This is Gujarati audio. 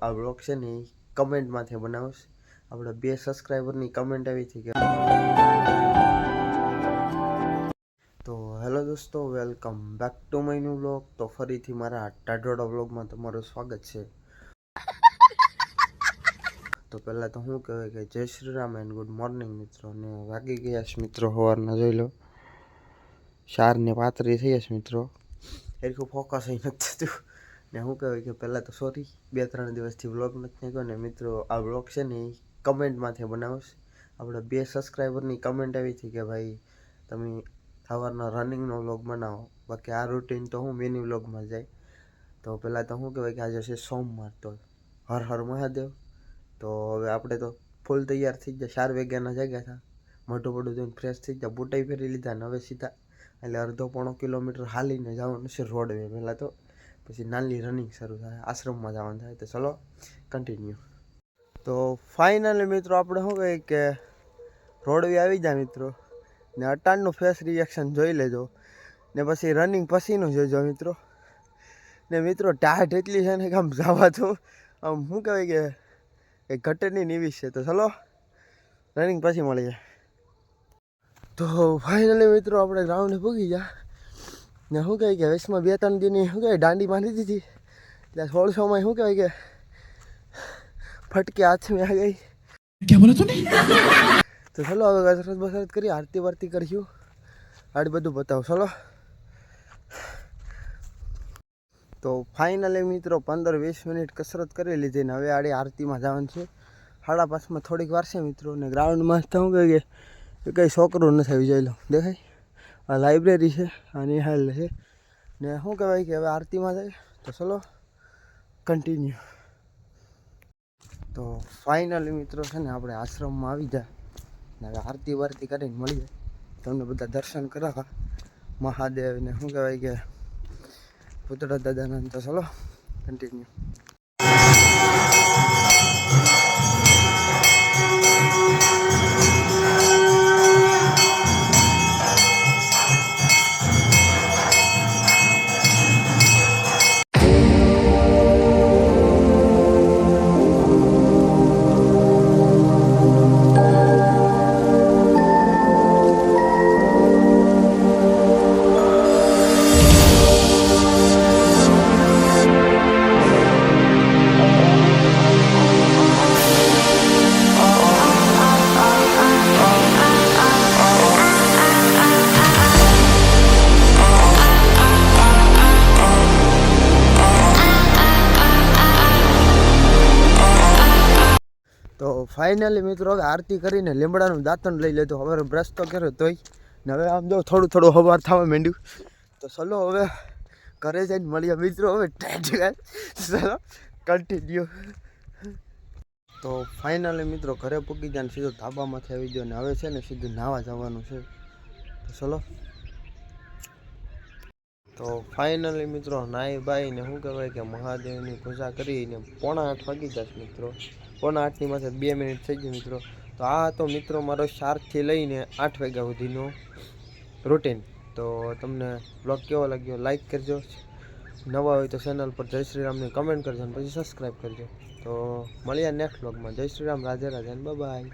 આ બ્લોગ છે ને કમેન્ટમાંથી બનાવીશ. આપણે 2 સબસ્ક્રાઈબરની કમેન્ટ આવી હતી કે તો હેલો દોસ્તો, welcome back to my new blog. તો ફરીથી મારા ટાઢોડા બ્લોગમાં તમારું સ્વાગત છે. તો પહેલાં તો શું કહેવાય કે જય Shri Ram and good morning મિત્રો. ને વાગી ગયા છે મિત્રો સવારના, જોઈ લો 4:35 થઈ છે મિત્રો. એટલું ફોકસ અહીં નથી થતું. ને શું કહેવાય કે પહેલાં તો સોરી, 2-3 દિવસથી બ્લોગ નથી નાખ્યો ને મિત્રો. આ બ્લોગ છે ને એ કમેન્ટમાંથી બનાવીશ. આપણે 2 સબસ્ક્રાઈબરની કમેન્ટ આવી હતી કે ભાઈ તમે સવારના રનિંગનો વ્લોગ બનાવો. બાકી આ રૂટીન તો હું મિની વ્લોગમાં જાય. તો પહેલાં તો શું કહેવાય કે આજે છે સોમવાર, તો હર હર મહાદેવ. તો હવે આપણે તો ફૂલ તૈયાર થઈ ગયા, 4 વાગ્યાના જાગ્યા હતા. મોઢું મોઢું જોઈને ફ્રેશ થઈ ગયા, બુટાઈ ફેરી લીધા ને હવે સીધા એટલે 1.5 કિલોમીટર હાલીને જવાનું છે રોડવે પહેલાં તો. પછી નાની રનિંગ શરૂ થાય, આશ્રમમાં જવાનું થાય. તો ચલો કન્ટિન્યુ. તો ફાઇનલી મિત્રો આપણે શું કહીએ કે રોડવે આવી જાય મિત્રો. ને અટાણનું ફેસ રિએક્શન જોઈ લેજો, ને પછી રનિંગ પછીનું જોજો મિત્રો. ને મિત્રો ટાઢ એટલી છે ને કે આમ જવા તો આમ શું કહેવાય કે કંઈ ઘટે નહીં એવી છે. તો ચલો રનિંગ પછી મળીએ. તો ફાઇનલી મિત્રો આપણે ગ્રાઉન્ડે પૂગી ગયા. ને શું કહે કે વચમાં 2-3 દિનની શું કહેવાય દાંડી બાંધી દીધી, એટલે 1600માં શું કહેવાય કે ફટકે હાથમાં આ ગઈ. ક્યાં બોલા તું? તો ચલો હવે કસરત બસરત કરી, આરતી વારતી કરીશું, આડી બધું બતાવો ચલો. તો ફાઇનલી મિત્રો 15-20 મિનિટ કસરત કરી લીધી ને હવે આડી આરતીમાં જવાનું છે. 5:30 થોડીક વાર છે મિત્રો. ને ગ્રાઉન્ડમાં તો શું કહે કે કંઈ છોકરું નથી આવી જાય, લો દેખાય આ લાઇબ્રેરી છે અને હાલ છે. ને શું કહેવાય કે હવે આરતીમાં જાય. તો ચલો કન્ટિન્યુ. તો ફાઇનલી મિત્રો છે ને આપણે આશ્રમમાં આવી જાય ને હવે આરતી વારતી કરીને મળીએ, તમને બધા દર્શન કરાવવા મહાદેવને શું કહેવાય કે પુતળા દાદાના. તો ચલો કન્ટિન્યુ. તો ફાઇનલી મિત્રો હવે આરતી કરીને લીમડાનું દાંતણ લઈ લેતો. હવે બ્રશ તો કર્યો તોય ને હવે આમ જો થોડું થોડું હવાર થવા માંડ્યું. તો ચલો હવે ઘરે જઈને મળીએ મિત્રો. હવે ચલો કન્ટિન્યુ. તો ફાઇનલી મિત્રો ઘરે પૂગી જાય ને સીધો ધાબામાંથી આવી ગયો ને હવે છે ને સીધું નાહવા જવાનું છે. તો ચલો. તો ફાઇનલી મિત્રો નાહી બાઈને શું કહેવાય કે મહાદેવની પૂજા કરીને 7:45 વાગી જશે મિત્રો. 7:45ની માથે 2 મિનિટ થઈ ગઈ મિત્રો. તો આ તો મિત્રો મારો 4થી લઈને 8 વાગ્યા સુધીનો રૂટીન. તો તમને બ્લોગ કેવો લાગ્યો લાઈક કરજો, નવા હોય તો ચેનલ પર જય શ્રી રામની કમેન્ટ કરજો અને પછી સબસ્ક્રાઈબ કરજો. તો મળીએ નેક્સ્ટ બ્લોગમાં. જય શ્રી રામ, રાધે રાધે, બાય બાય.